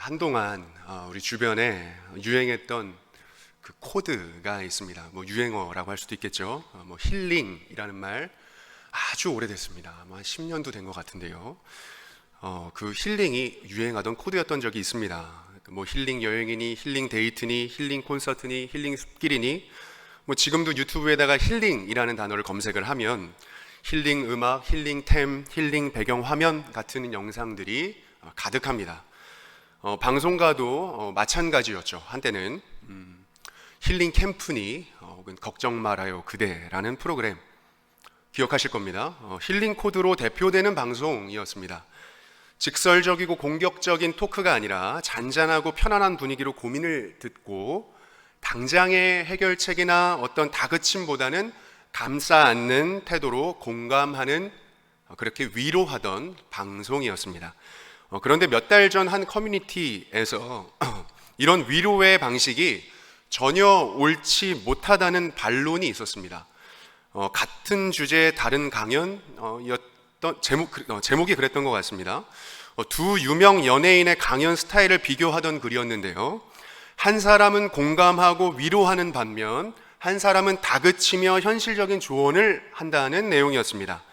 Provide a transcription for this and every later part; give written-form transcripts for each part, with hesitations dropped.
한동안 우리 주변에 유행했던 그 코드가 있습니다. 뭐 유행어라고 할 수도 있겠죠. 뭐 힐링이라는 말 아주 오래됐습니다. 한 10년도 된 것 같은데요. 그 힐링이 유행하던 코드였던 적이 있습니다. 뭐 힐링 여행이니, 힐링 데이트니, 힐링 콘서트니, 힐링 숲길이니, 뭐 지금도 유튜브에다가 힐링이라는 단어를 검색을 하면 힐링 음악, 힐링템, 힐링 배경 화면 같은 영상들이 가득합니다. 방송가도 마찬가지였죠. 한때는 힐링 캠프니 혹은 걱정 말아요 그대라는 프로그램 기억하실 겁니다. 힐링 코드로 대표되는 방송이었습니다. 직설적이고 공격적인 토크가 아니라 잔잔하고 편안한 분위기로 고민을 듣고 당장의 해결책이나 어떤 다그침보다는 감싸 안는 태도로 공감하는, 그렇게 위로하던 방송이었습니다. 그런데 몇 달 전 한 커뮤니티에서 이런 위로의 방식이 전혀 옳지 못하다는 반론이 있었습니다. 같은 주제의 다른 강연이었던 제목이 그랬던 것 같습니다. 두 유명 연예인의 강연 스타일을 비교하던 글이었는데요. 한 사람은 공감하고 위로하는 반면 한 사람은 다그치며 현실적인 조언을 한다는 내용이었습니다.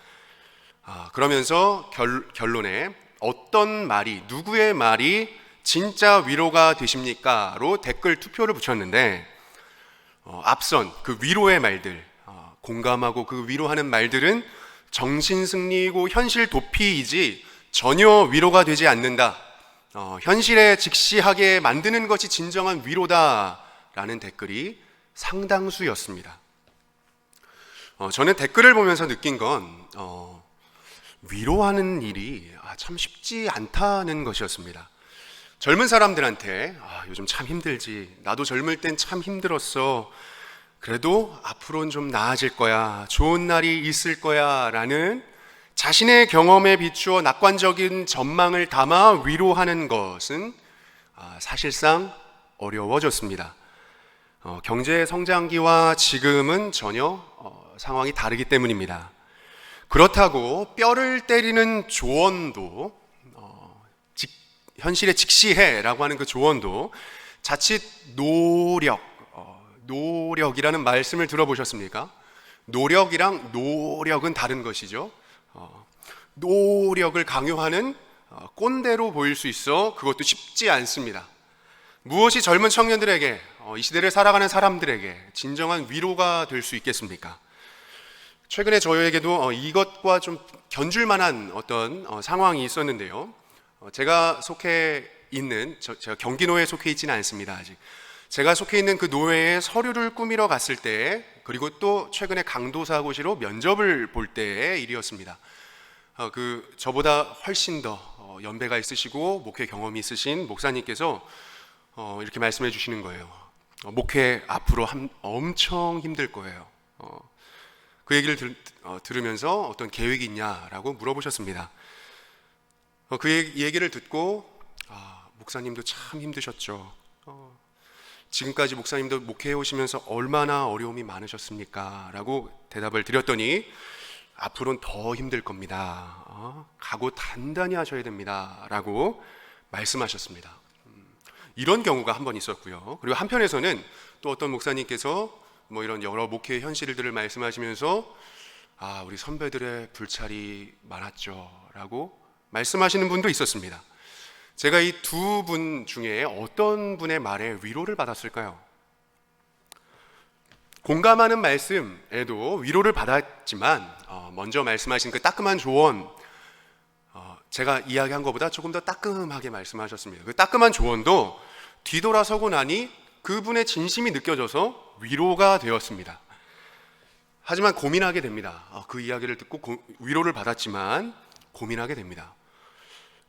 그러면서 결론에 어떤 말이, 누구의 말이 진짜 위로가 되십니까? 로 댓글 투표를 붙였는데 앞선 그 위로의 말들, 공감하고 그 위로하는 말들은 정신승리이고 현실 도피이지 전혀 위로가 되지 않는다. 현실에 직시하게 만드는 것이 진정한 위로다라는 댓글이 상당수였습니다. 저는 댓글을 보면서 느낀 건 위로하는 일이 참 쉽지 않다는 것이었습니다. 젊은 사람들한테 요즘 참 힘들지, 나도 젊을 땐 참 힘들었어, 그래도 앞으로는 좀 나아질 거야, 좋은 날이 있을 거야 라는 자신의 경험에 비추어 낙관적인 전망을 담아 위로하는 것은 사실상 어려워졌습니다. 경제 성장기와 지금은 전혀 상황이 다르기 때문입니다. 그렇다고 뼈를 때리는 조언도, 현실에 직시해라고 하는 그 조언도 자칫 노력이라는 말씀을 들어보셨습니까? 노력이랑 노력은 다른 것이죠. 노력을 강요하는 꼰대로 보일 수 있어 그것도 쉽지 않습니다. 무엇이 젊은 청년들에게, 이 시대를 살아가는 사람들에게 진정한 위로가 될 수 있겠습니까? 최근에 저에게도 이것과 좀 견줄 만한 어떤 상황이 있었는데요. 제가 속해 있는, 제가 경기노회에 속해 있지는 않습니다, 아직. 제가 속해 있는 그 노회에 서류를 꾸미러 갔을 때, 그리고 또 최근에 강도사고시로 면접을 볼 때의 일이었습니다. 저보다 훨씬 더 연배가 있으시고 목회 경험이 있으신 목사님께서 이렇게 말씀해 주시는 거예요. 목회 앞으로 엄청 힘들 거예요. 그 얘기를 들으면서 어떤 계획이 있냐라고 물어보셨습니다. 그 얘기를 듣고 목사님도 참 힘드셨죠. 지금까지 목사님도 목회해 오시면서 얼마나 어려움이 많으셨습니까? 라고 대답을 드렸더니 앞으로는 더 힘들 겁니다. 각오 단단히 하셔야 됩니다. 라고 말씀하셨습니다. 이런 경우가 한 번 있었고요. 그리고 한편에서는 또 어떤 목사님께서 뭐 이런 여러 목회의 현실들을 말씀하시면서 우리 선배들의 불찰이 많았죠. 라고 말씀하시는 분도 있었습니다. 제가 이 두 분 중에 어떤 분의 말에 위로를 받았을까요? 공감하는 말씀에도 위로를 받았지만 먼저 말씀하신 그 따끔한 조언, 제가 이야기한 것보다 조금 더 따끔하게 말씀하셨습니다. 그 따끔한 조언도 뒤돌아서고 나니 그분의 진심이 느껴져서 위로가 되었습니다. 하지만 고민하게 됩니다. 그 이야기를 듣고 위로를 받았지만 고민하게 됩니다.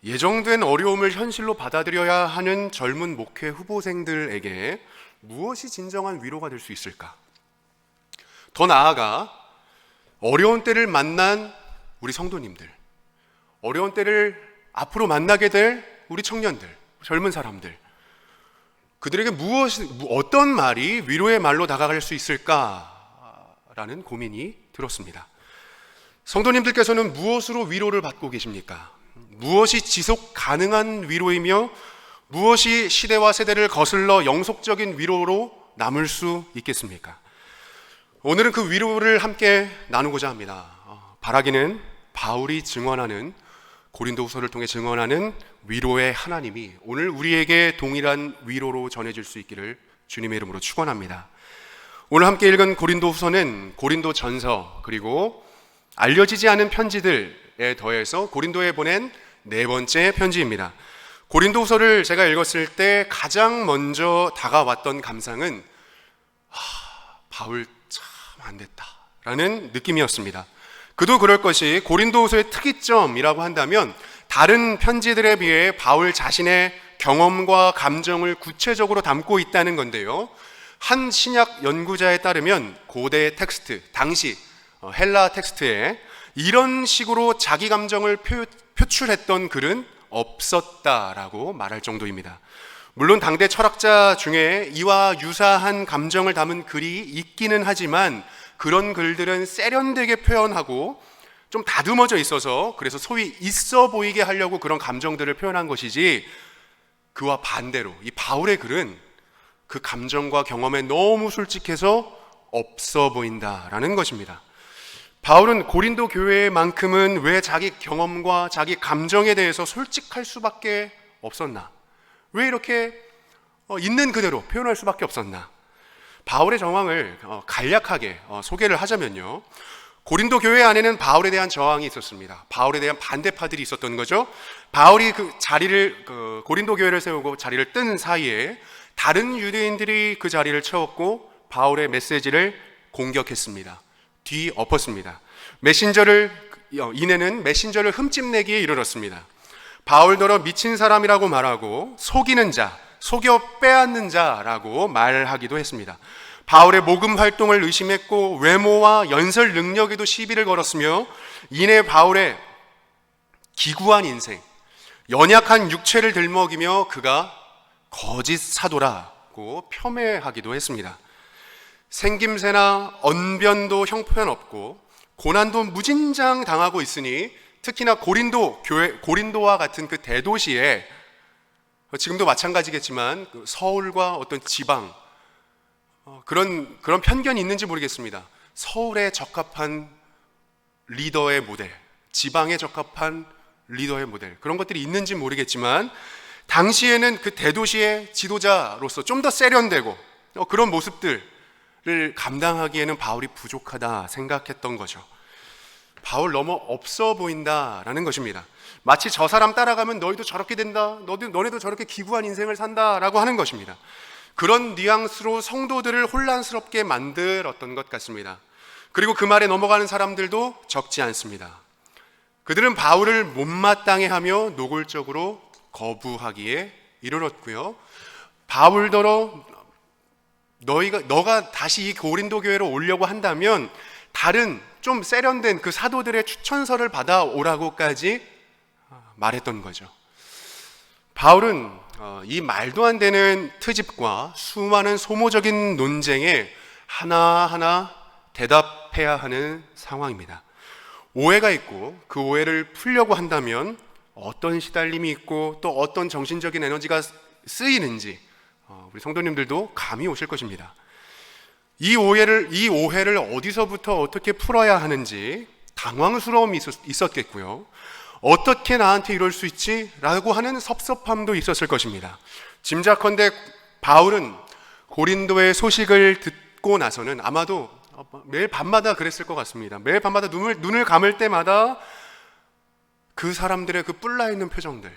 예정된 어려움을 현실로 받아들여야 하는 젊은 목회 후보생들에게 무엇이 진정한 위로가 될 수 있을까? 더 나아가 어려운 때를 만난 우리 성도님들, 어려운 때를 앞으로 만나게 될 우리 청년들, 젊은 사람들, 그들에게 어떤 말이 위로의 말로 다가갈 수 있을까라는 고민이 들었습니다. 성도님들께서는 무엇으로 위로를 받고 계십니까? 무엇이 지속 가능한 위로이며 무엇이 시대와 세대를 거슬러 영속적인 위로로 남을 수 있겠습니까? 오늘은 그 위로를 함께 나누고자 합니다. 바라기는 바울이 증언하는, 고린도후서를 통해 증언하는 위로의 하나님이 오늘 우리에게 동일한 위로로 전해질 수 있기를 주님의 이름으로 축원합니다. 오늘 함께 읽은 고린도후서는 고린도전서 그리고 알려지지 않은 편지들에 더해서 고린도에 보낸 네 번째 편지입니다. 고린도후서를 제가 읽었을 때 가장 먼저 다가왔던 감상은 바울 참 안됐다라는 느낌이었습니다. 그도 그럴 것이 고린도후서의 특이점이라고 한다면 다른 편지들에 비해 바울 자신의 경험과 감정을 구체적으로 담고 있다는 건데요. 한 신약 연구자에 따르면 고대 텍스트, 당시 헬라 텍스트에 이런 식으로 자기 감정을 표출했던 글은 없었다라고 말할 정도입니다. 물론 당대 철학자 중에 이와 유사한 감정을 담은 글이 있기는 하지만 그런 글들은 세련되게 표현하고 좀 다듬어져 있어서 그래서 소위 있어 보이게 하려고 그런 감정들을 표현한 것이지, 그와 반대로 이 바울의 글은 그 감정과 경험에 너무 솔직해서 없어 보인다라는 것입니다. 바울은 고린도 교회만큼은 왜 자기 경험과 자기 감정에 대해서 솔직할 수밖에 없었나? 왜 이렇게 있는 그대로 표현할 수밖에 없었나? 바울의 정황을 간략하게 소개를 하자면요, 고린도 교회 안에는 바울에 대한 저항이 있었습니다. 바울에 대한 반대파들이 있었던 거죠. 바울이 그 자리를 고린도 교회를 세우고 자리를 뜬 사이에 다른 유대인들이 그 자리를 채웠고 바울의 메시지를 공격했습니다. 뒤엎었습니다. 이내는 메신저를 흠집내기에 이르렀습니다. 바울더러 미친 사람이라고 말하고 속이는 자, 속여 빼앗는 자라고 말하기도 했습니다. 바울의 모금 활동을 의심했고 외모와 연설 능력에도 시비를 걸었으며 이내 바울의 기구한 인생, 연약한 육체를 들먹이며 그가 거짓 사도라고 폄훼하기도 했습니다. 생김새나 언변도 형편없고 고난도 무진장 당하고 있으니 특히나 고린도와 같은 그 대도시에, 지금도 마찬가지겠지만 서울과 어떤 지방 그런 편견이 있는지 모르겠습니다. 서울에 적합한 리더의 모델, 지방에 적합한 리더의 모델, 그런 것들이 있는지 모르겠지만 당시에는 그 대도시의 지도자로서 좀 더 세련되고 그런 모습들을 감당하기에는 바울이 부족하다 생각했던 거죠. 바울 너무 없어 보인다라는 것입니다. 마치 저 사람 따라가면 너희도 저렇게 된다, 너네도 저렇게 기구한 인생을 산다라고 하는 것입니다. 그런 뉘앙스로 성도들을 혼란스럽게 만들었던 것 같습니다. 그리고 그 말에 넘어가는 사람들도 적지 않습니다. 그들은 바울을 못마땅해 하며 노골적으로 거부하기에 이르렀고요. 바울더러 너가 다시 이 고린도 교회로 오려고 한다면 다른 좀 세련된 그 사도들의 추천서를 받아오라고까지 말했던 거죠. 바울은 이 말도 안 되는 트집과 수많은 소모적인 논쟁에 하나하나 대답해야 하는 상황입니다. 오해가 있고 그 오해를 풀려고 한다면 어떤 시달림이 있고 또 어떤 정신적인 에너지가 쓰이는지 우리 성도님들도 감이 오실 것입니다. 이 오해를 어디서부터 어떻게 풀어야 하는지 당황스러움이 있었겠고요. 어떻게 나한테 이럴 수 있지? 라고 하는 섭섭함도 있었을 것입니다. 짐작컨대 바울은 고린도의 소식을 듣고 나서는 아마도 매일 밤마다 그랬을 것 같습니다. 매일 밤마다 눈을 감을 때마다 그 사람들의 그 뿔나 있는 표정들,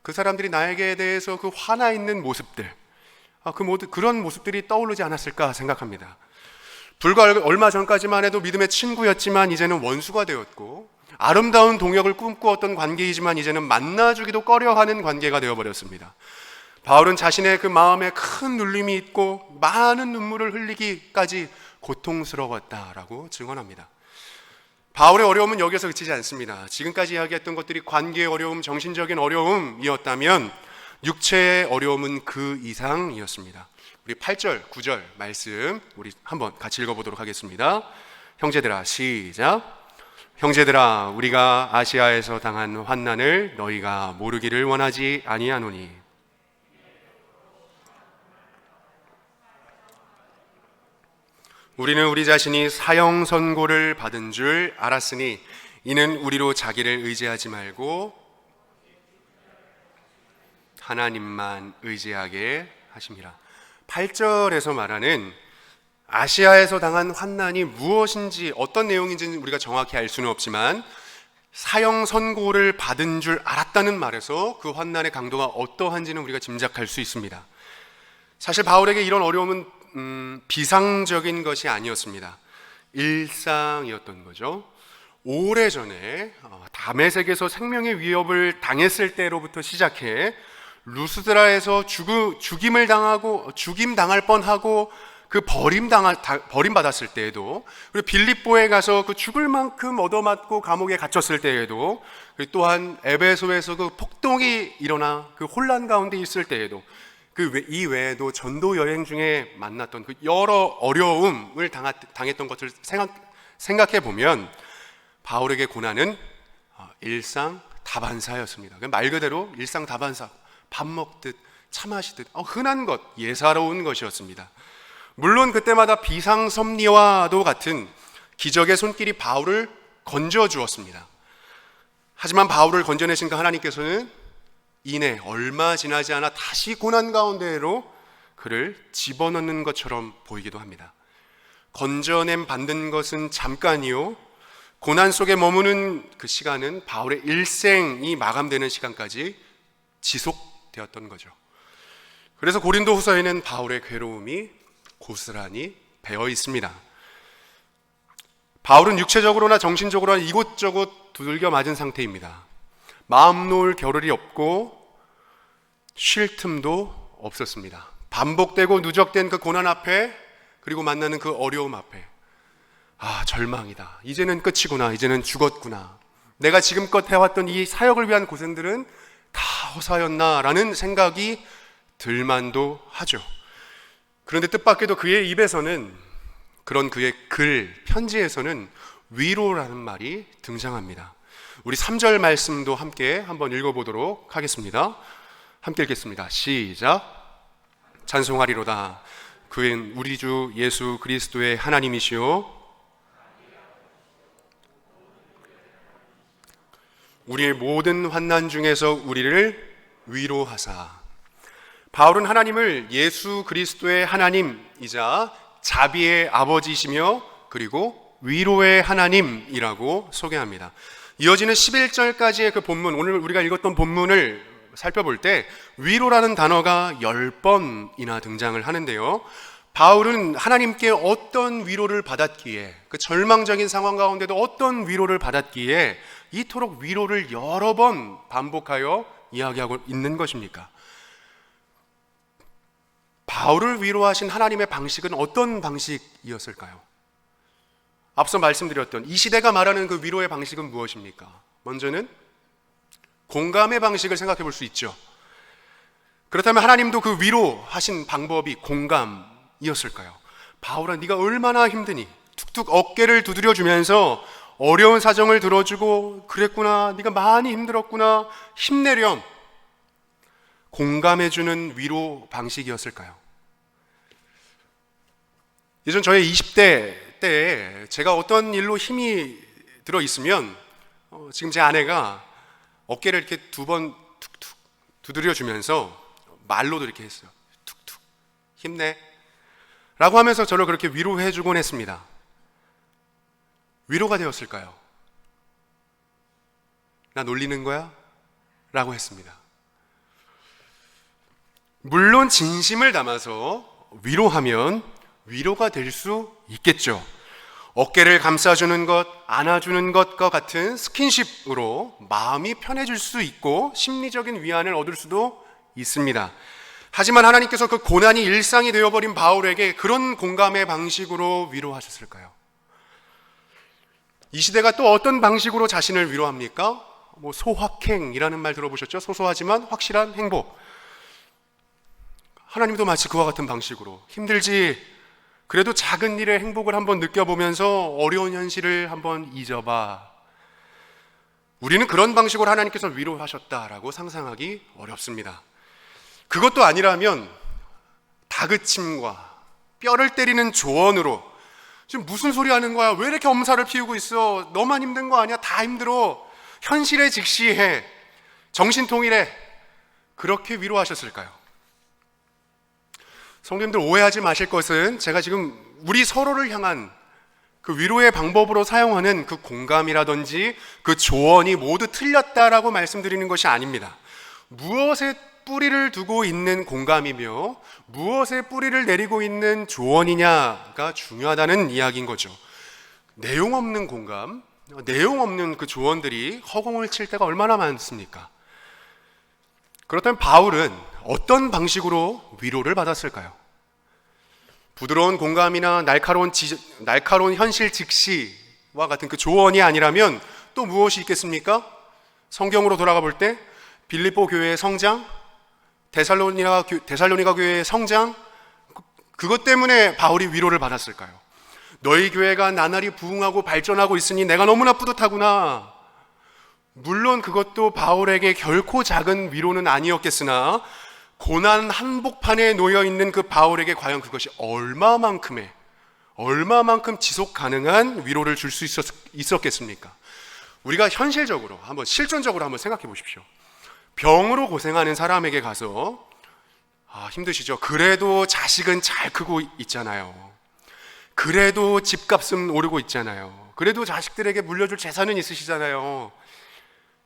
그 사람들이 나에게 대해서 그 화나 있는 모습들, 그런 모습들이 떠오르지 않았을까 생각합니다. 불과 얼마 전까지만 해도 믿음의 친구였지만 이제는 원수가 되었고, 아름다운 동역을 꿈꾸었던 관계이지만 이제는 만나주기도 꺼려하는 관계가 되어버렸습니다. 바울은 자신의 그 마음에 큰 눌림이 있고 많은 눈물을 흘리기까지 고통스러웠다라고 증언합니다. 바울의 어려움은 여기서 그치지 않습니다. 지금까지 이야기했던 것들이 관계의 어려움, 정신적인 어려움이었다면 육체의 어려움은 그 이상이었습니다. 우리 8절, 9절 말씀 우리 한번 같이 읽어보도록 하겠습니다. 형제들아, 시작. 형제들아, 우리가 아시아에서 당한 환난을 너희가 모르기를 원하지 아니하노니 우리는 우리 자신이 사형 선고를 받은 줄 알았으니 이는 우리로 자기를 의지하지 말고 하나님만 의지하게 하심이라. 8절에서 말하는 아시아에서 당한 환난이 무엇인지 어떤 내용인지는 우리가 정확히 알 수는 없지만 사형 선고를 받은 줄 알았다는 말에서 그 환난의 강도가 어떠한지는 우리가 짐작할 수 있습니다. 사실 바울에게 이런 어려움은 비상적인 것이 아니었습니다. 일상이었던 거죠. 오래전에 다메섹에서 생명의 위협을 당했을 때로부터 시작해 루스드라에서 죽임을 당하고 죽임 당할 뻔하고 그 버림받았을 때에도, 그리고 빌립보에 가서 그 죽을 만큼 얻어맞고 감옥에 갇혔을 때에도, 그리고 또한 에베소에서 그 폭동이 일어나 그 혼란 가운데 있을 때에도, 이 외에도 전도 여행 중에 만났던 그 여러 어려움을 당했던 것을 생각해 보면 바울에게 고난은 일상 다반사였습니다. 말 그대로 일상 다반사, 밥 먹듯 차 마시듯 흔한 것, 예사로운 것이었습니다. 물론 그때마다 비상섭리와도 같은 기적의 손길이 바울을 건져주었습니다. 하지만 바울을 건져내신 그 하나님께서는 이내 얼마 지나지 않아 다시 고난 가운데로 그를 집어넣는 것처럼 보이기도 합니다. 건져냄 받는 것은 잠깐이요, 고난 속에 머무는 그 시간은 바울의 일생이 마감되는 시간까지 지속되었던 거죠. 그래서 고린도 후서에는 바울의 괴로움이 고스란히 배어 있습니다. 바울은 육체적으로나 정신적으로나 이곳저곳 두들겨 맞은 상태입니다. 마음 놓을 겨를이 없고 쉴 틈도 없었습니다. 반복되고 누적된 그 고난 앞에, 그리고 만나는 그 어려움 앞에 절망이다, 이제는 끝이구나, 이제는 죽었구나, 내가 지금껏 해왔던 이 사역을 위한 고생들은 다 허사였나라는 생각이 들만도 하죠. 그런데 뜻밖에도 그의 입에서는, 그런 그의 편지에서는 위로라는 말이 등장합니다. 우리 3절 말씀도 함께 한번 읽어보도록 하겠습니다. 함께 읽겠습니다. 시작. 찬송하리로다. 그는 우리 주 예수 그리스도의 하나님이시요 우리의 모든 환난 중에서 우리를 위로하사. 바울은 하나님을 예수 그리스도의 하나님이자 자비의 아버지시며 그리고 위로의 하나님이라고 소개합니다. 이어지는 11절까지의 그 본문, 오늘 우리가 읽었던 본문을 살펴볼 때 위로라는 단어가 10번이나 등장을 하는데요, 바울은 하나님께 어떤 위로를 받았기에, 그 절망적인 상황 가운데도 어떤 위로를 받았기에 이토록 위로를 여러 번 반복하여 이야기하고 있는 것입니까? 바울을 위로하신 하나님의 방식은 어떤 방식이었을까요? 앞서 말씀드렸던 이 시대가 말하는 그 위로의 방식은 무엇입니까? 먼저는 공감의 방식을 생각해 볼 수 있죠. 그렇다면 하나님도 그 위로하신 방법이 공감이었을까요? 바울아, 네가 얼마나 힘드니? 툭툭 어깨를 두드려 주면서 어려운 사정을 들어주고, 그랬구나, 네가 많이 힘들었구나, 힘내렴, 공감해주는 위로 방식이었을까요? 예전 저의 20대 때에 제가 어떤 일로 힘이 들어 있으면 지금 제 아내가 어깨를 이렇게 2번 툭툭 두드려 주면서 말로도 이렇게 했어요. 툭툭 힘내 라고 하면서 저를 그렇게 위로해 주곤 했습니다. 위로가 되었을까요? 나 놀리는 거야? 라고 했습니다. 물론 진심을 담아서 위로하면 위로가 될 수 있겠죠. 어깨를 감싸주는 것, 안아주는 것과 같은 스킨십으로 마음이 편해질 수 있고 심리적인 위안을 얻을 수도 있습니다. 하지만 하나님께서 그 고난이 일상이 되어버린 바울에게 그런 공감의 방식으로 위로하셨을까요? 이 시대가 또 어떤 방식으로 자신을 위로합니까? 소확행이라는 말 들어보셨죠? 소소하지만 확실한 행복. 하나님도 마치 그와 같은 방식으로 힘들지, 그래도 작은 일의 행복을 한번 느껴보면서 어려운 현실을 한번 잊어봐. 우리는 그런 방식으로 하나님께서 위로하셨다라고 상상하기 어렵습니다. 그것도 아니라면 다그침과 뼈를 때리는 조언으로 지금 무슨 소리 하는 거야? 왜 이렇게 엄살을 피우고 있어? 너만 힘든 거 아니야? 다 힘들어. 현실에 직시해. 정신통일해. 그렇게 위로하셨을까요? 성도님들 오해하지 마실 것은 제가 지금 우리 서로를 향한 그 위로의 방법으로 사용하는 그 공감이라든지 그 조언이 모두 틀렸다라고 말씀드리는 것이 아닙니다. 무엇에 뿌리를 두고 있는 공감이며 무엇에 뿌리를 내리고 있는 조언이냐가 중요하다는 이야기인 거죠. 내용 없는 공감, 내용 없는 그 조언들이 허공을 칠 때가 얼마나 많습니까? 그렇다면 바울은 어떤 방식으로 위로를 받았을까요? 부드러운 공감이나 날카로운 현실 직시와 같은 그 조언이 아니라면 또 무엇이 있겠습니까? 성경으로 돌아가 볼 때 빌립보 교회의 성장, 데살로니가 교회의 성장, 그것 때문에 바울이 위로를 받았을까요? 너희 교회가 나날이 부흥하고 발전하고 있으니 내가 너무나 뿌듯하구나. 물론 그것도 바울에게 결코 작은 위로는 아니었겠으나 고난 한복판에 놓여 있는 그 바울에게 과연 그것이 얼마만큼 지속 가능한 위로를 줄 수 있었겠습니까? 우리가 현실적으로 실존적으로 한번 생각해 보십시오. 병으로 고생하는 사람에게 가서 힘드시죠? 그래도 자식은 잘 크고 있잖아요. 그래도 집값은 오르고 있잖아요. 그래도 자식들에게 물려줄 재산은 있으시잖아요.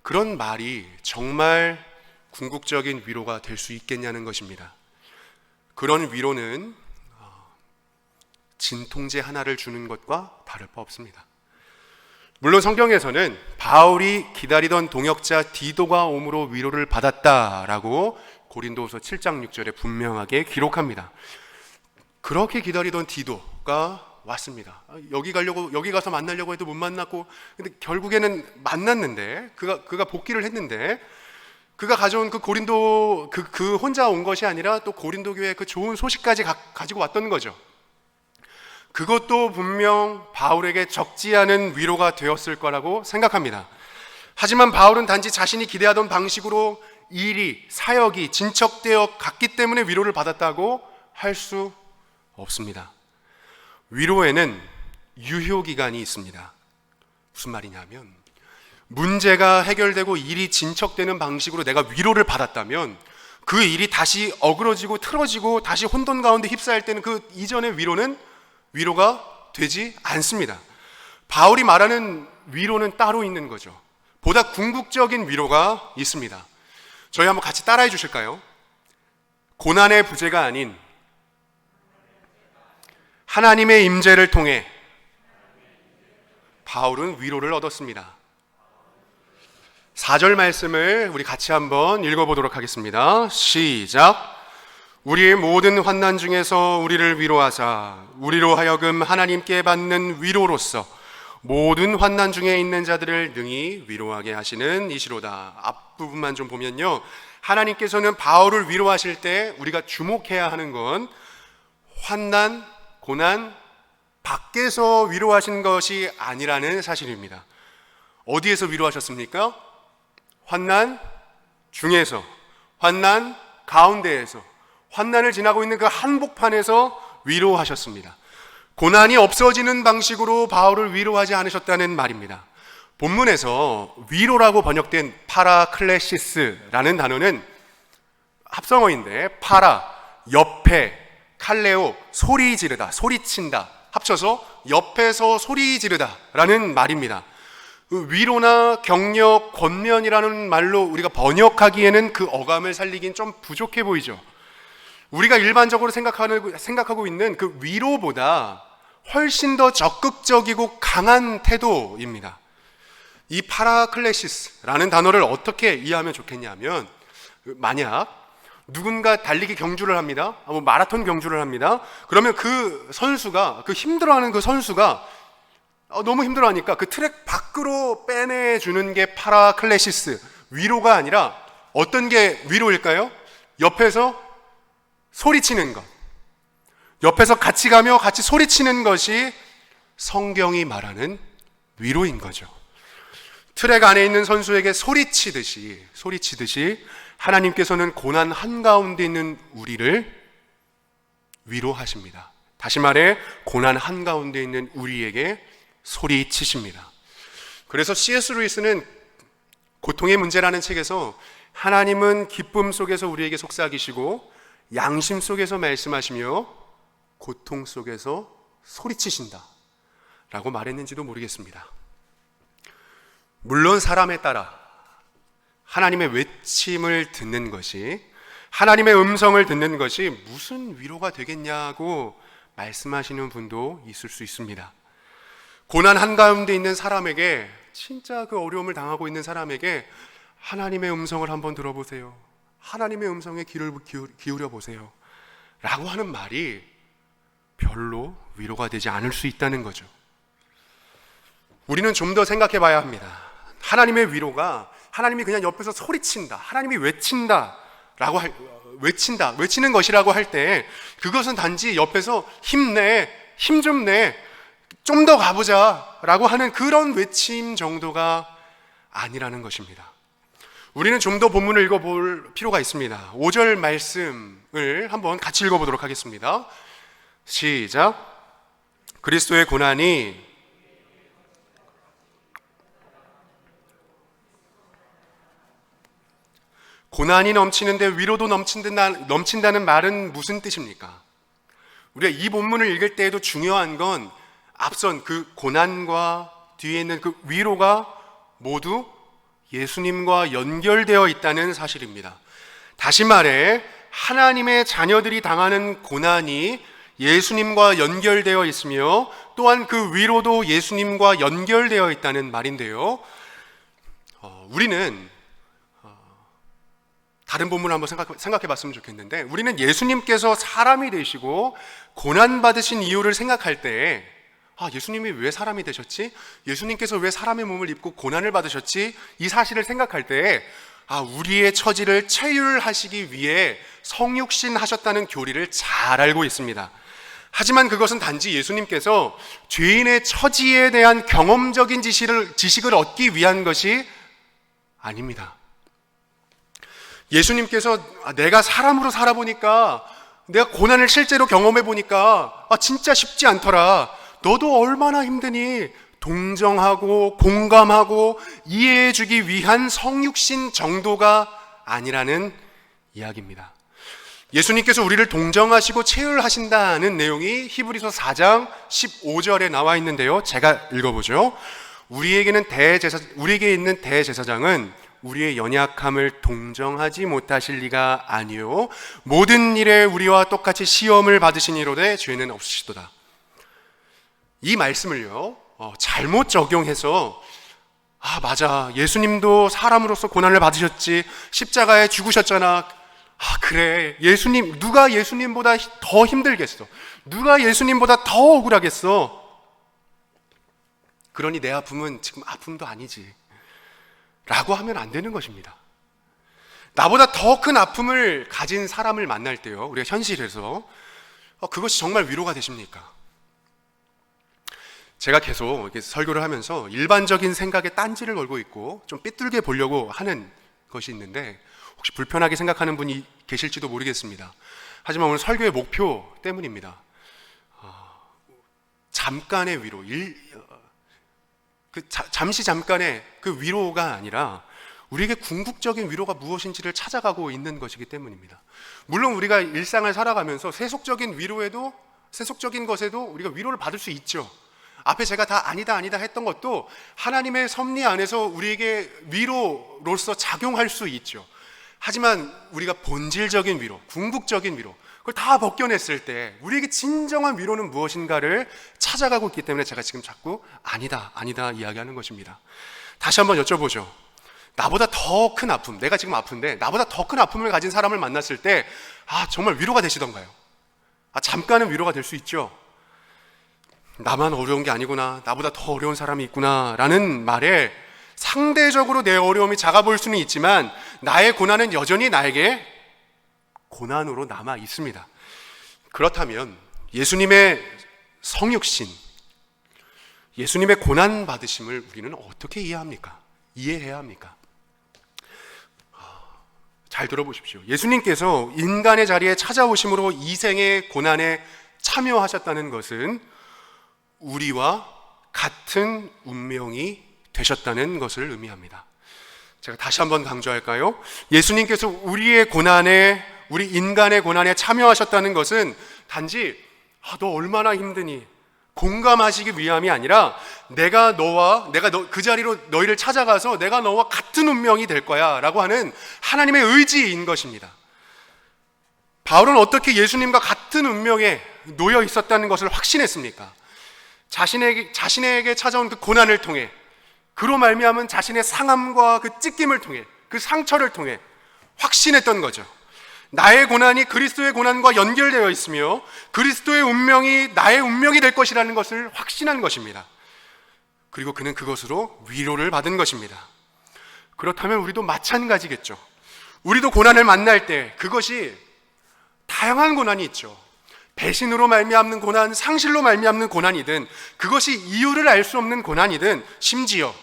그런 말이 정말 궁극적인 위로가 될 수 있겠냐는 것입니다. 그런 위로는 진통제 하나를 주는 것과 다를 바 없습니다. 물론 성경에서는 바울이 기다리던 동역자 디도가 옴으로 위로를 받았다라고 고린도후서 7장 6절에 분명하게 기록합니다. 그렇게 기다리던 디도가 왔습니다. 여기 가서 만나려고 해도 못 만났고, 근데 결국에는 만났는데, 그가 복귀를 했는데, 그가 가져온 그 고린도, 그 혼자 온 것이 아니라 또 고린도 교회의 그 좋은 소식까지 가지고 왔던 거죠. 그것도 분명 바울에게 적지 않은 위로가 되었을 거라고 생각합니다. 하지만 바울은 단지 자신이 기대하던 방식으로 일이, 사역이 진척되어 갔기 때문에 위로를 받았다고 할 수 없습니다. 위로에는 유효기간이 있습니다. 무슨 말이냐면 문제가 해결되고 일이 진척되는 방식으로 내가 위로를 받았다면 그 일이 다시 어그러지고 틀어지고 다시 혼돈 가운데 휩싸일 때는 그 이전의 위로는 위로가 되지 않습니다. 바울이 말하는 위로는 따로 있는 거죠. 보다 궁극적인 위로가 있습니다. 저희 한번 같이 따라해 주실까요? 고난의 부재가 아닌 하나님의 임재를 통해 바울은 위로를 얻었습니다. 4절 말씀을 우리 같이 한번 읽어보도록 하겠습니다. 시작. 우리의 모든 환난 중에서 우리를 위로하사 우리로 하여금 하나님께 받는 위로로서 모든 환난 중에 있는 자들을 능히 위로하게 하시는 이시로다. 앞부분만 좀 보면요, 하나님께서는 바울을 위로하실 때 우리가 주목해야 하는 건 환난, 고난 밖에서 위로하신 것이 아니라는 사실입니다. 어디에서 위로하셨습니까? 환난 중에서, 환난 가운데에서, 환난을 지나고 있는 그 한복판에서 위로하셨습니다. 고난이 없어지는 방식으로 바울을 위로하지 않으셨다는 말입니다. 본문에서 위로라고 번역된 파라클레시스라는 단어는 합성어인데, 파라, 옆에, 칼레오, 소리 지르다, 소리친다, 합쳐서 옆에서 소리 지르다 라는 말입니다. 위로나 격려, 권면이라는 말로 우리가 번역하기에는 그 어감을 살리긴 좀 부족해 보이죠. 우리가 일반적으로 생각하고 있는 그 위로보다 훨씬 더 적극적이고 강한 태도입니다. 이 파라클레시스라는 단어를 어떻게 이해하면 좋겠냐면, 만약 누군가 달리기 경주를 합니다. 마라톤 경주를 합니다. 그러면 그 선수가, 그 힘들어하는 그 선수가 너무 힘들어하니까 그 트랙 밖으로 빼내주는 게 파라클레시스, 위로가 아니라 어떤 게 위로일까요? 옆에서 소리치는 것, 옆에서 같이 가며 같이 소리치는 것이 성경이 말하는 위로인 거죠. 트랙 안에 있는 선수에게 소리치듯이 하나님께서는 고난 한가운데 있는 우리를 위로하십니다. 다시 말해 고난 한가운데 있는 우리에게 소리치십니다. 그래서 C.S. 루이스는 고통의 문제라는 책에서 하나님은 기쁨 속에서 우리에게 속삭이시고 양심 속에서 말씀하시며 고통 속에서 소리치신다 라고 말했는지도 모르겠습니다. 물론 사람에 따라 하나님의 외침을 듣는 것이, 하나님의 음성을 듣는 것이 무슨 위로가 되겠냐고 말씀하시는 분도 있을 수 있습니다. 고난 한가운데 있는 사람에게, 진짜 그 어려움을 당하고 있는 사람에게 하나님의 음성을 한번 들어보세요, 하나님의 음성에 귀를 기울여 보세요 라고 하는 말이 별로 위로가 되지 않을 수 있다는 거죠. 우리는 좀 더 생각해 봐야 합니다. 하나님의 위로가 하나님이 그냥 옆에서 소리친다, 하나님이 외치는 것이라고 할 때 그것은 단지 옆에서 힘내, 힘 좀 내, 좀 더 가보자 라고 하는 그런 외침 정도가 아니라는 것입니다. 우리는 좀 더 본문을 읽어볼 필요가 있습니다. 5절 말씀을 한번 같이 읽어보도록 하겠습니다. 시작. 그리스도의 고난이 고난이 넘치는데 위로도 넘친다는 말은 무슨 뜻입니까? 우리가 이 본문을 읽을 때에도 중요한 건 앞선 그 고난과 뒤에 있는 그 위로가 모두 예수님과 연결되어 있다는 사실입니다. 다시 말해 하나님의 자녀들이 당하는 고난이 예수님과 연결되어 있으며 또한 그 위로도 예수님과 연결되어 있다는 말인데요. 우리는 다른 본문을 한번 생각해 봤으면 좋겠는데, 우리는 예수님께서 사람이 되시고 고난받으신 이유를 생각할 때 예수님이 왜 사람이 되셨지? 예수님께서 왜 사람의 몸을 입고 고난을 받으셨지? 이 사실을 생각할 때 우리의 처지를 체휼하시기 위해 성육신 하셨다는 교리를 잘 알고 있습니다. 하지만 그것은 단지 예수님께서 죄인의 처지에 대한 경험적인 지식을 얻기 위한 것이 아닙니다. 예수님께서 내가 사람으로 살아보니까, 내가 고난을 실제로 경험해보니까 진짜 쉽지 않더라, 너도 얼마나 힘드니, 동정하고 공감하고 이해해주기 위한 성육신 정도가 아니라는 이야기입니다. 예수님께서 우리를 동정하시고 체휼하신다는 내용이 히브리서 4장 15절에 나와 있는데요, 제가 읽어보죠. 우리에게 있는 대제사장은 우리의 연약함을 동정하지 못하실 리가 아니요 모든 일에 우리와 똑같이 시험을 받으시니로되 죄는 없으시도다. 이 말씀을요 잘못 적용해서 맞아, 예수님도 사람으로서 고난을 받으셨지, 십자가에 죽으셨잖아, 그래, 누가 예수님보다 더 힘들겠어, 누가 예수님보다 더 억울하겠어, 그러니 내 아픔은 지금 아픔도 아니지 라고 하면 안 되는 것입니다. 나보다 더 큰 아픔을 가진 사람을 만날 때요, 우리가 현실에서 그것이 정말 위로가 되십니까? 제가 계속 이렇게 설교를 하면서 일반적인 생각에 딴지를 걸고 있고 좀 삐뚤게 보려고 하는 것이 있는데, 혹시 불편하게 생각하는 분이 계실지도 모르겠습니다. 하지만 오늘 설교의 목표 때문입니다. 잠깐의 위로, 잠깐의 그 위로가 아니라 우리에게 궁극적인 위로가 무엇인지를 찾아가고 있는 것이기 때문입니다. 물론 우리가 일상을 살아가면서 세속적인 것에도 우리가 위로를 받을 수 있죠. 앞에 제가 다 아니다 했던 것도 하나님의 섭리 안에서 우리에게 위로로서 작용할 수 있죠. 하지만 우리가 본질적인 위로, 궁극적인 위로, 그걸 다 벗겨냈을 때 우리에게 진정한 위로는 무엇인가를 찾아가고 있기 때문에 제가 지금 자꾸 아니다 이야기하는 것입니다. 다시 한번 여쭤보죠. 나보다 더 큰 아픔, 내가 지금 아픈데 나보다 더 큰 아픔을 가진 사람을 만났을 때 정말 위로가 되시던가요? 잠깐은 위로가 될 수 있죠. 나만 어려운 게 아니구나, 나보다 더 어려운 사람이 있구나 라는 말에 상대적으로 내 어려움이 작아 보일 수는 있지만 나의 고난은 여전히 나에게 고난으로 남아 있습니다. 그렇다면 예수님의 성육신, 예수님의 고난 받으심을 우리는 어떻게 이해해야 합니까? 잘 들어보십시오. 예수님께서 인간의 자리에 찾아오심으로 이 생의 고난에 참여하셨다는 것은 우리와 같은 운명이 되셨다는 것을 의미합니다. 제가 다시 한번 강조할까요? 예수님께서 우리의 고난에, 우리 인간의 고난에 참여하셨다는 것은 단지 너 얼마나 힘드니 공감하시기 위함이 아니라 내가 그 자리로 너희를 찾아가서 내가 너와 같은 운명이 될 거야 라고 하는 하나님의 의지인 것입니다. 바울은 어떻게 예수님과 같은 운명에 놓여 있었다는 것을 확신했습니까? 자신에게 찾아온 그 고난을 통해, 그로 말미암은 자신의 상함과 그 찢김을 통해, 그 상처를 통해 확신했던 거죠. 나의 고난이 그리스도의 고난과 연결되어 있으며 그리스도의 운명이 나의 운명이 될 것이라는 것을 확신한 것입니다. 그리고 그는 그것으로 위로를 받은 것입니다. 그렇다면 우리도 마찬가지겠죠. 우리도 고난을 만날 때 그것이 다양한 고난이 있죠. 배신으로 말미암는 고난, 상실로 말미암는 고난이든, 그것이 이유를 알 수 없는 고난이든, 심지어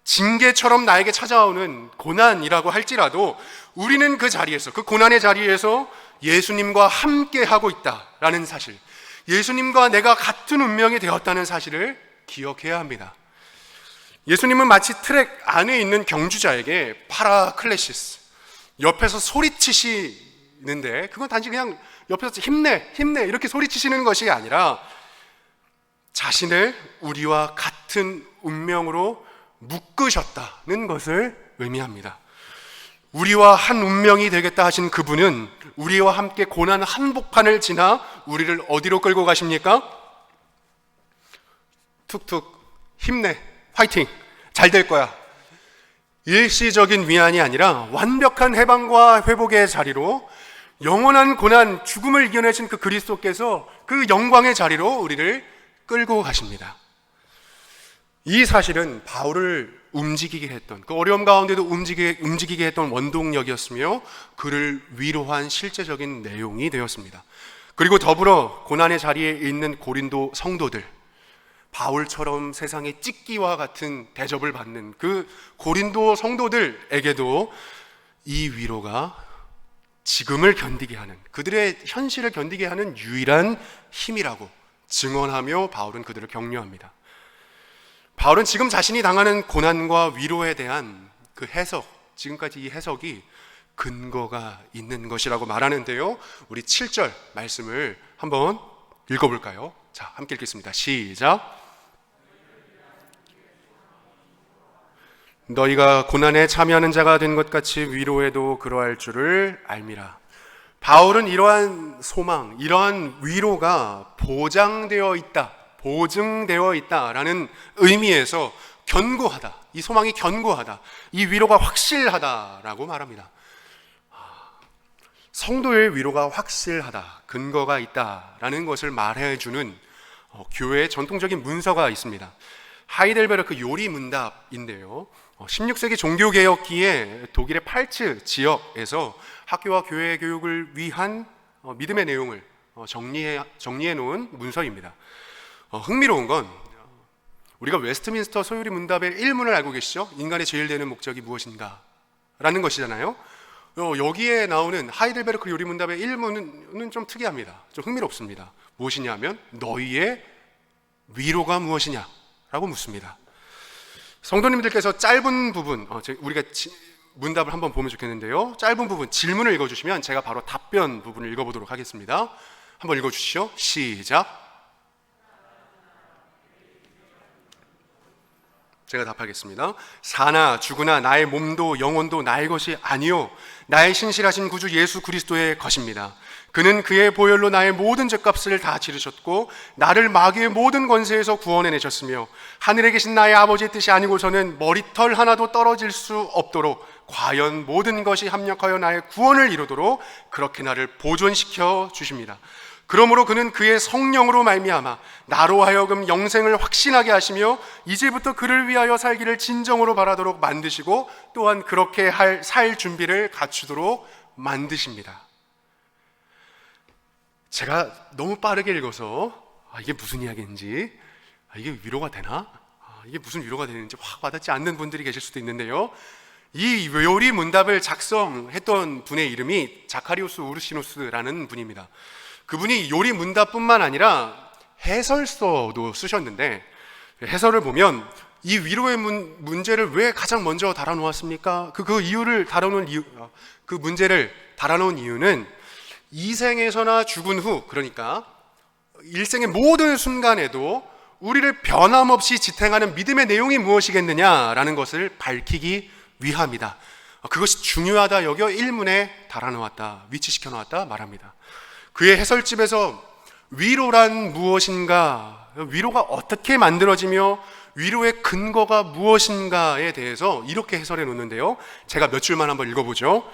징계처럼 나에게 찾아오는 고난이라고 할지라도 우리는 그 자리에서, 그 고난의 자리에서 예수님과 함께 하고 있다라는 사실, 예수님과 내가 같은 운명이 되었다는 사실을 기억해야 합니다. 예수님은 마치 트랙 안에 있는 경주자에게 파라클레시스, 옆에서 소리치시는데 그건 단지 그냥 옆에서 힘내 이렇게 소리치시는 것이 아니라 자신을 우리와 같은 운명으로 묶으셨다는 것을 의미합니다. 우리와 한 운명이 되겠다 하신 그분은 우리와 함께 고난 한복판을 지나 우리를 어디로 끌고 가십니까? 툭툭 힘내, 화이팅, 잘 될 거야. 일시적인 위안이 아니라 완벽한 해방과 회복의 자리로, 영원한 고난, 죽음을 이겨내신 그 그리스도께서 그 영광의 자리로 우리를 끌고 가십니다. 이 사실은 바울을 움직이게 했던, 그 어려움 가운데도 움직이게 했던 원동력이었으며 그를 위로한 실제적인 내용이 되었습니다. 그리고 더불어 고난의 자리에 있는 고린도 성도들, 바울처럼 세상의 찢기와 같은 대접을 받는 그 고린도 성도들에게도 이 위로가 지금을 견디게 하는, 그들의 현실을 견디게 하는 유일한 힘이라고 증언하며 바울은 그들을 격려합니다. 바울은 지금 자신이 당하는 고난과 위로에 대한 그 해석, 지금까지 이 해석이 근거가 있는 것이라고 말하는데요, 우리 7절 말씀을 한번 읽어볼까요? 자, 함께 읽겠습니다. 시작. 너희가 고난에 참여하는 자가 된 것 같이 위로에도 그러할 줄을 알미라. 바울은 이러한 소망, 이러한 위로가 보장되어 있다, 보증되어 있다라는 의미에서 견고하다, 이 소망이 견고하다, 이 위로가 확실하다라고 말합니다. 성도의 위로가 확실하다, 근거가 있다라는 것을 말해주는 교회의 전통적인 문서가 있습니다. 하이델베르크 요리 문답인데요, 16세기 종교개혁기에 독일의 팔츠 지역에서 학교와 교회 교육을 위한 믿음의 내용을 정리해 놓은 문서입니다. 흥미로운 건 우리가 웨스트민스터 소요리 문답의 1문을 알고 계시죠? 인간의 제일 되는 목적이 무엇인가? 라는 것이잖아요. 여기에 나오는 하이델베르크 요리 문답의 1문은 좀 특이합니다. 좀 흥미롭습니다. 무엇이냐면 너희의 위로가 무엇이냐? 라고 묻습니다. 성도님들께서 짧은 부분, 우리가 문답을 한번 보면 좋겠는데요, 짧은 부분 질문을 읽어주시면 제가 바로 답변 부분을 읽어보도록 하겠습니다. 한번 읽어주시죠. 시작. 제가 답하겠습니다. 사나 죽으나 나의 몸도 영혼도 나의 것이 아니요 나의 신실하신 구주 예수 그리스도의 것입니다. 그는 그의 보혈로 나의 모든 죄값을 다 치르셨고 나를 마귀의 모든 권세에서 구원해내셨으며 하늘에 계신 나의 아버지의 뜻이 아니고서는 머리털 하나도 떨어질 수 없도록 과연 모든 것이 합력하여 나의 구원을 이루도록 그렇게 나를 보존시켜 주십니다. 그러므로 그는 그의 성령으로 말미암아 나로 하여금 영생을 확신하게 하시며 이제부터 그를 위하여 살기를 진정으로 바라도록 만드시고 또한 그렇게 살 준비를 갖추도록 만드십니다. 제가 너무 빠르게 읽어서 이게 무슨 이야기인지, 이게 위로가 되나? 이게 무슨 위로가 되는지 확 와닿지 않는 분들이 계실 수도 있는데요, 이 요리 문답을 작성했던 분의 이름이 자카리오스 우르시누스라는 분입니다. 그분이 요리 문답뿐만 아니라 해설서도 쓰셨는데, 해설을 보면 이 위로의 문제를 왜 가장 먼저 달아놓았습니까? 그 이유를 달아놓은 이유, 그 문제를 달아놓은 이유는 이 생에서나 죽은 후, 그러니까 일생의 모든 순간에도 우리를 변함없이 지탱하는 믿음의 내용이 무엇이겠느냐라는 것을 밝히기 위함이다. 그것이 중요하다 여겨 일문에 달아놓았다, 위치시켜 놓았다 말합니다. 그의 해설집에서 위로란 무엇인가, 위로가 어떻게 만들어지며 위로의 근거가 무엇인가에 대해서 이렇게 해설해 놓는데요, 제가 몇 줄만 한번 읽어보죠.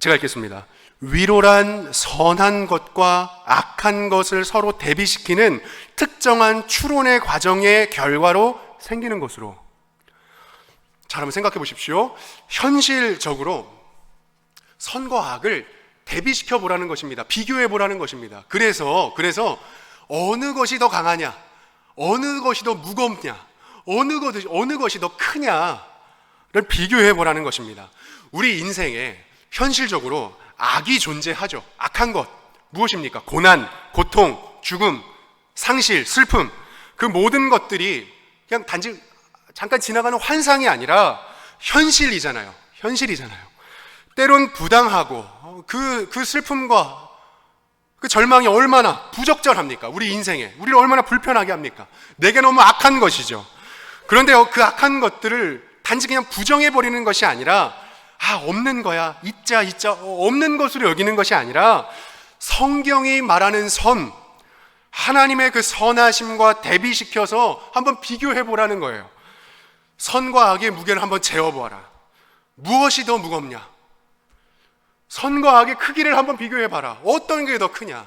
제가 읽겠습니다. 위로란 선한 것과 악한 것을 서로 대비시키는 특정한 추론의 과정의 결과로 생기는 것으로. 잘 한번 생각해 보십시오. 현실적으로 선과 악을 대비시켜 보라는 것입니다. 비교해 보라는 것입니다. 그래서 어느 것이 더 강하냐, 어느 것이 더 무겁냐, 어느 것이 더 크냐를 비교해 보라는 것입니다. 우리 인생에 현실적으로 악이 존재하죠. 악한 것 무엇입니까? 고난, 고통, 죽음, 상실, 슬픔, 그 모든 것들이 그냥 단지 잠깐 지나가는 환상이 아니라 현실이잖아요. 때론 부당하고 그 슬픔과 그 절망이 얼마나 부적절합니까? 우리 인생에 우리를 얼마나 불편하게 합니까? 내게 너무 악한 것이죠. 그런데 그 악한 것들을 단지 그냥 부정해 버리는 것이 아니라 없는 거야, 있자 없는 것으로 여기는 것이 아니라 성경이 말하는 선, 하나님의 그 선하심과 대비시켜서 한번 비교해 보라는 거예요. 선과 악의 무게를 한번 재어보아라. 무엇이 더 무겁냐? 선과 악의 크기를 한번 비교해 봐라. 어떤 게 더 크냐?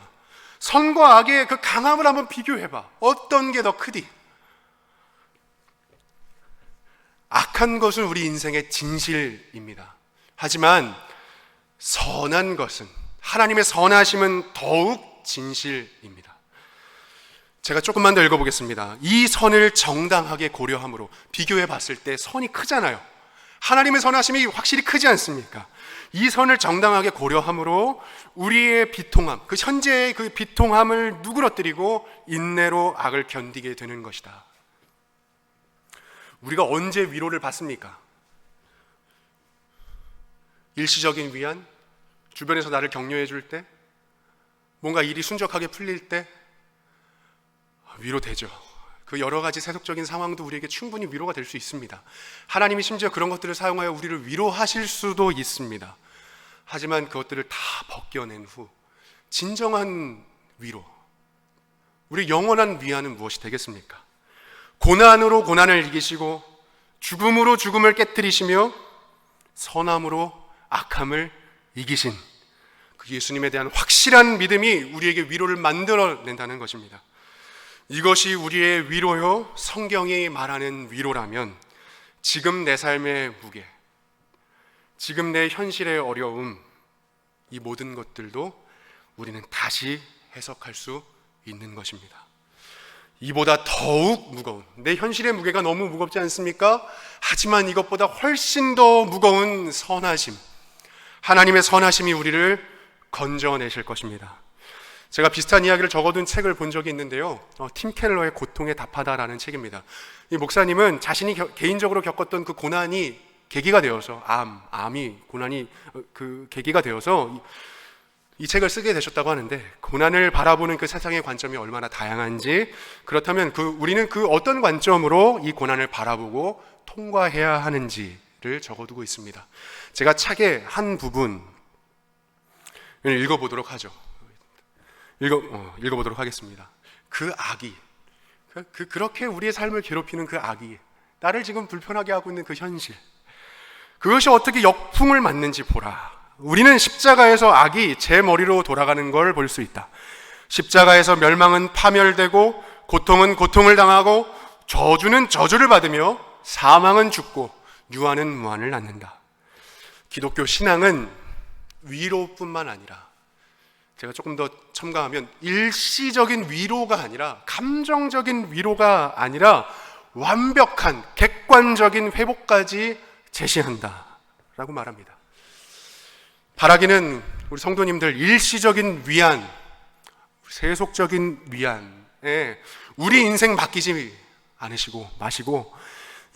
선과 악의 그 강함을 한번 비교해 봐. 어떤 게 더 크디? 악한 것은 우리 인생의 진실입니다. 하지만 선한 것은, 하나님의 선하심은 더욱 진실입니다. 제가 조금만 더 읽어보겠습니다. 이 선을 정당하게 고려함으로, 비교해 봤을 때 선이 크잖아요. 하나님의 선하심이 확실히 크지 않습니까? 이 선을 정당하게 고려함으로 우리의 비통함, 그 현재의 그 비통함을 누그러뜨리고 인내로 악을 견디게 되는 것이다. 우리가 언제 위로를 받습니까? 일시적인 위안, 주변에서 나를 격려해 줄 때, 뭔가 일이 순적하게 풀릴 때 위로되죠. 그 여러 가지 세속적인 상황도 우리에게 충분히 위로가 될 수 있습니다. 하나님이 심지어 그런 것들을 사용하여 우리를 위로하실 수도 있습니다. 하지만 그것들을 다 벗겨낸 후 진정한 위로, 우리 영원한 위안은 무엇이 되겠습니까? 고난으로 고난을 이기시고 죽음으로 죽음을 깨뜨리시며 선함으로 악함을 이기신 그 예수님에 대한 확실한 믿음이 우리에게 위로를 만들어낸다는 것입니다. 이것이 우리의 위로요, 성경이 말하는 위로라면 지금 내 삶의 무게, 지금 내 현실의 어려움, 이 모든 것들도 우리는 다시 해석할 수 있는 것입니다. 이보다 더욱 무거운, 내 현실의 무게가 너무 무겁지 않습니까? 하지만 이것보다 훨씬 더 무거운 선하심, 하나님의 선하심이 우리를 건져내실 것입니다. 제가 비슷한 이야기를 적어둔 책을 본 적이 있는데요, 팀 켈러의 고통에 답하다라는 책입니다. 이 목사님은 자신이 개인적으로 겪었던 그 고난이 계기가 되어서, 암이 고난이 그 계기가 되어서 이 책을 쓰게 되셨다고 하는데, 고난을 바라보는 그 세상의 관점이 얼마나 다양한지, 그렇다면 우리는 그 어떤 관점으로 이 고난을 바라보고 통과해야 하는지를 적어두고 있습니다. 제가 책의 한 부분을 읽어보도록 하죠. 읽어보도록 하겠습니다. 그 악이, 그렇게 우리의 삶을 괴롭히는 그 악이, 나를 지금 불편하게 하고 있는 그 현실, 그것이 어떻게 역풍을 맞는지 보라. 우리는 십자가에서 악이 제 머리로 돌아가는 걸 볼 수 있다. 십자가에서 멸망은 파멸되고 고통은 고통을 당하고 저주는 저주를 받으며 사망은 죽고 유한은 무한을 낳는다. 기독교 신앙은 위로뿐만 아니라, 제가 조금 더 첨가하면 일시적인 위로가 아니라, 감정적인 위로가 아니라 완벽한 객관적인 회복까지 제시한다 라고 말합니다. 바라기는 우리 성도님들 일시적인 위안, 세속적인 위안에 우리 인생 맡기지 않으시고 마시고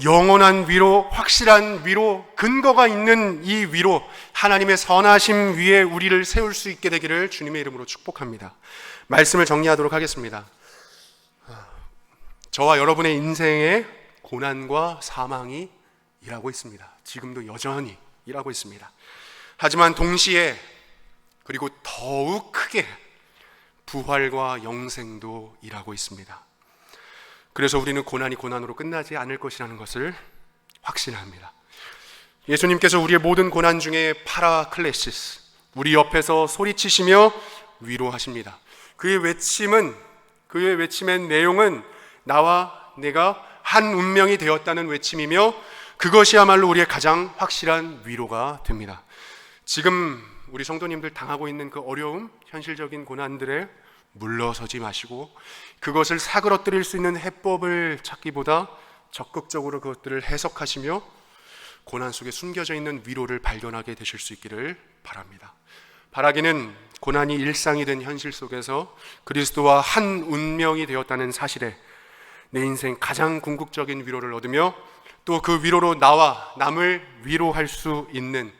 영원한 위로, 확실한 위로, 근거가 있는 이 위로, 하나님의 선하심 위에 우리를 세울 수 있게 되기를 주님의 이름으로 축복합니다. 말씀을 정리하도록 하겠습니다. 저와 여러분의 인생에 고난과 사망이 일하고 있습니다. 지금도 여전히 일하고 있습니다. 하지만 동시에, 그리고 더욱 크게 부활과 영생도 일하고 있습니다. 그래서 우리는 고난이 고난으로 끝나지 않을 것이라는 것을 확신합니다. 예수님께서 우리의 모든 고난 중에 파라클레시스, 우리 옆에서 소리치시며 위로하십니다. 그의 외침의 내용은 나와 내가 한 운명이 되었다는 외침이며, 그것이야말로 우리의 가장 확실한 위로가 됩니다. 지금 우리 성도님들 당하고 있는 그 어려움, 현실적인 고난들에 물러서지 마시고 그것을 사그러뜨릴 수 있는 해법을 찾기보다 적극적으로 그것들을 해석하시며 고난 속에 숨겨져 있는 위로를 발견하게 되실 수 있기를 바랍니다. 바라기는 고난이 일상이 된 현실 속에서 그리스도와 한 운명이 되었다는 사실에 내 인생 가장 궁극적인 위로를 얻으며 또 그 위로로 나와 남을 위로할 수 있는,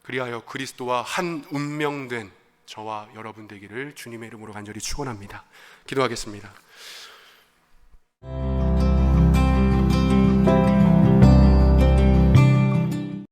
그리하여 그리스도와 한 운명된 저와 여러분 되기를 주님의 이름으로 간절히 축원합니다. 기도하겠습니다.